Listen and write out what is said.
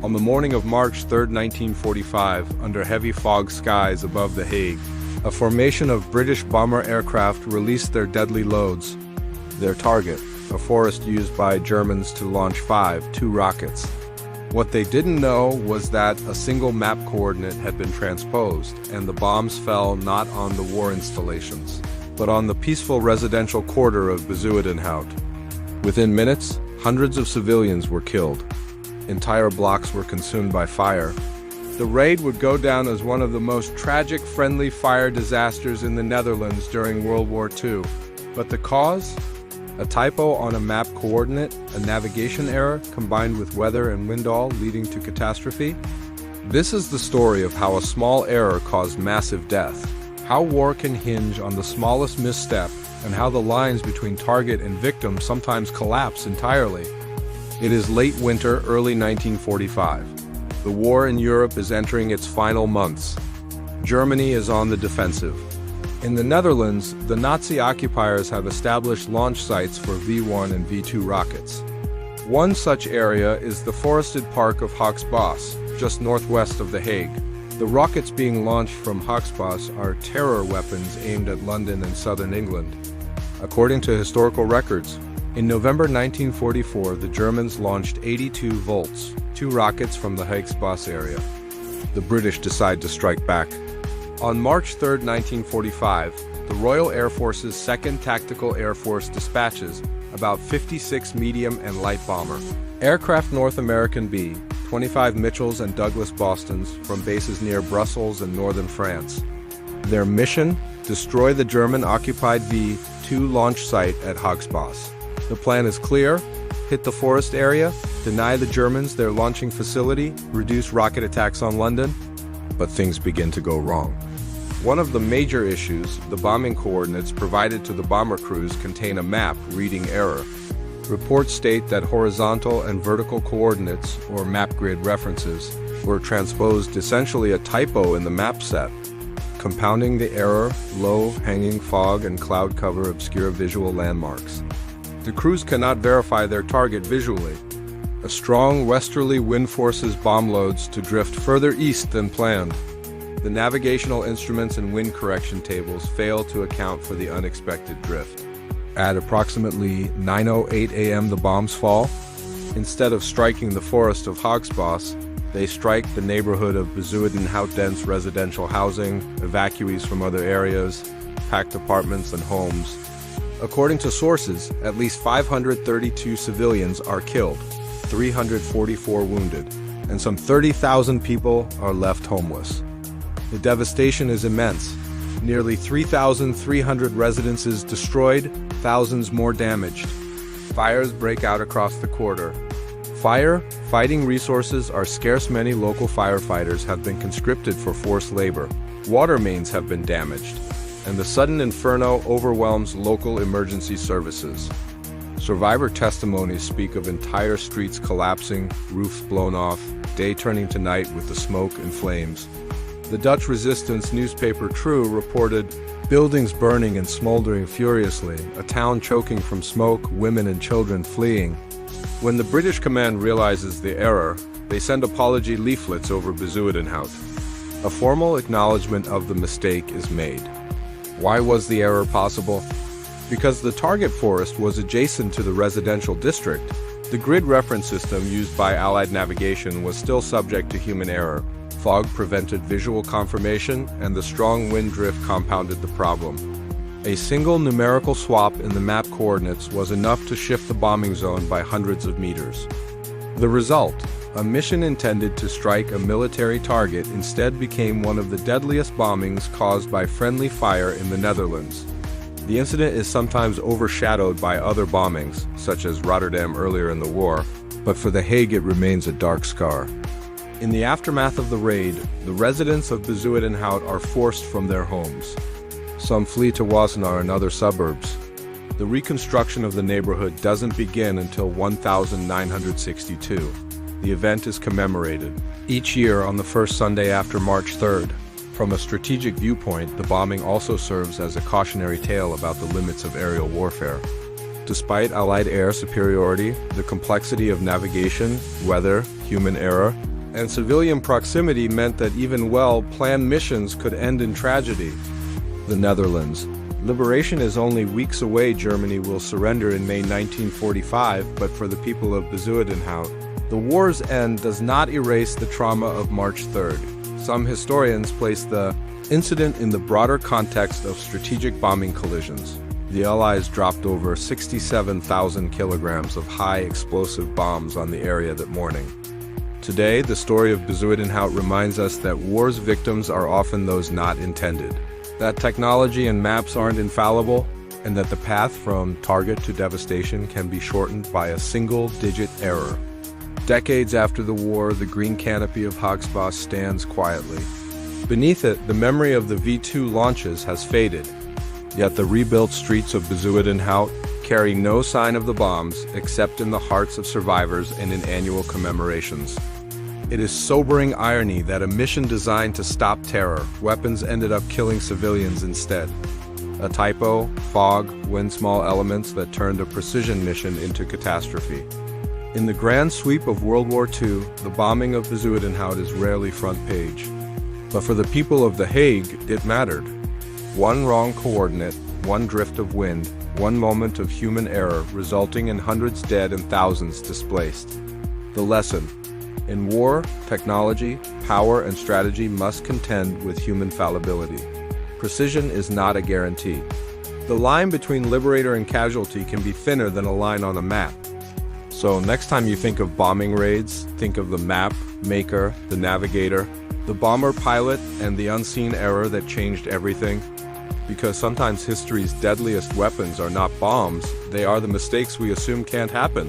On the morning of March 3, 1945, under heavy fog skies above The Hague, a formation of British bomber aircraft released their deadly loads. Their target, a forest used by Germans to launch 2 rockets. What they didn't know was that a single map coordinate had been transposed, and the bombs fell not on the war installations, but on the peaceful residential quarter of WWII. Within minutes, hundreds of civilians were killed. Entire blocks were consumed by fire. The raid would go down as one of the most tragic friendly fire disasters in the Netherlands during World War II. But the cause? A typo on a map coordinate, a navigation error combined with weather and windall leading to catastrophe? This is the story of how a small error caused massive death, how war can hinge on the smallest misstep, and how the lines between target and victim sometimes collapse entirely. It is late winter, early 1945. The war in Europe is entering its final months. Germany is on the defensive. In the Netherlands, the Nazi occupiers have established launch sites for V-1 and V-2 rockets. One such area is the forested park of Hogsbos, just northwest of The Hague. The rockets being launched from Hogsbos are terror weapons aimed at London and southern England. According to historical records, in November 1944, the Germans launched 82 volts, 2 rockets from the Hogsbos area. The British decide to strike back. On March 3, 1945, the Royal Air Force's 2nd Tactical Air Force dispatches about 56 medium and light bomber aircraft North American B-25 Mitchells and Douglas Bostons from bases near Brussels and northern France. Their mission? Destroy the German-occupied V-2 launch site at Hogsbos. The plan is clear: hit the forest area, deny the Germans their launching facility, reduce rocket attacks on London. But things begin to go wrong. One of the major issues, the bombing coordinates provided to the bomber crews contain a map reading error. Reports state that horizontal and vertical coordinates, or map grid references, were transposed, essentially a typo in the map set. Compounding the error, low hanging fog and cloud cover obscure visual landmarks. The crews cannot verify their target visually. A strong westerly wind forces bomb loads to drift further east than planned. The navigational instruments and wind correction tables fail to account for the unexpected drift. At approximately 9:08 a.m. the bombs fall. Instead of striking the forest of Hogsbos, they strike the neighborhood of WWII dense residential housing, evacuees from other areas, packed apartments and homes. According to sources, at least 532 civilians are killed, 344 wounded, and some 30,000 people are left homeless. The devastation is immense. Nearly 3,300 residences destroyed, thousands more damaged. Fires break out across the quarter. Fighting resources are scarce. Many local firefighters have been conscripted for forced labor. Water mains have been damaged, and the sudden inferno overwhelms local emergency services. Survivor testimonies speak of entire streets collapsing, roofs blown off, day turning to night with the smoke and flames. The Dutch resistance newspaper True reported buildings burning and smoldering furiously, a town choking from smoke, women and children fleeing. When the British command realizes the error, they send apology leaflets over WWII. A formal acknowledgement of the mistake is made. Why was the error possible? Because the target forest was adjacent to the residential district. The grid reference system used by Allied navigation was still subject to human error. Fog prevented visual confirmation, and the strong wind drift compounded the problem. A single numerical swap in the map coordinates was enough to shift the bombing zone by hundreds of meters. The result, a mission intended to strike a military target, instead became one of the deadliest bombings caused by friendly fire in the Netherlands. The incident is sometimes overshadowed by other bombings, such as Rotterdam earlier in the war, but for The Hague it remains a dark scar. In the aftermath of the raid, the residents of WWII are forced from their homes. Some flee to Wassenaar and other suburbs. The reconstruction of the neighborhood doesn't begin until 1962. The event is commemorated each year on the first Sunday after March 3rd. From a strategic viewpoint, the bombing also serves as a cautionary tale about the limits of aerial warfare. Despite Allied air superiority, the complexity of navigation, weather, human error, and civilian proximity meant that even well-planned missions could end in tragedy. The Netherlands. Liberation is only weeks away. Germany will surrender in May 1945, but for the people of Bezuidenhout, the war's end does not erase the trauma of March 3rd. Some historians place the incident in the broader context of strategic bombing collisions. The Allies dropped over 67,000 kilograms of high explosive bombs on the area that morning. Today, the story of Bezuidenhout reminds us that war's victims are often those not intended, that technology and maps aren't infallible, and that the path from target to devastation can be shortened by a single-digit error. Decades after the war, the green canopy of Hagsbos stands quietly. Beneath it, the memory of the V-2 launches has faded, yet the rebuilt streets of Bezuidenhout carry no sign of the bombs except in the hearts of survivors and in annual commemorations. It is sobering irony that a mission designed to stop terror, weapons ended up killing civilians instead. A typo, fog, wind small elements that turned a precision mission into catastrophe. In the grand sweep of World War II, the bombing of Bezuidenhout is rarely front page. But for the people of The Hague, it mattered. One wrong coordinate, one drift of wind, one moment of human error resulting in hundreds dead and thousands displaced. The lesson: in war, technology, power, and strategy must contend with human fallibility. Precision is not a guarantee. The line between liberator and casualty can be thinner than a line on a map. So next time you think of bombing raids, think of the map, maker, the navigator, the bomber pilot, and the unseen error that changed everything. Because sometimes history's deadliest weapons are not bombs, they are the mistakes we assume can't happen.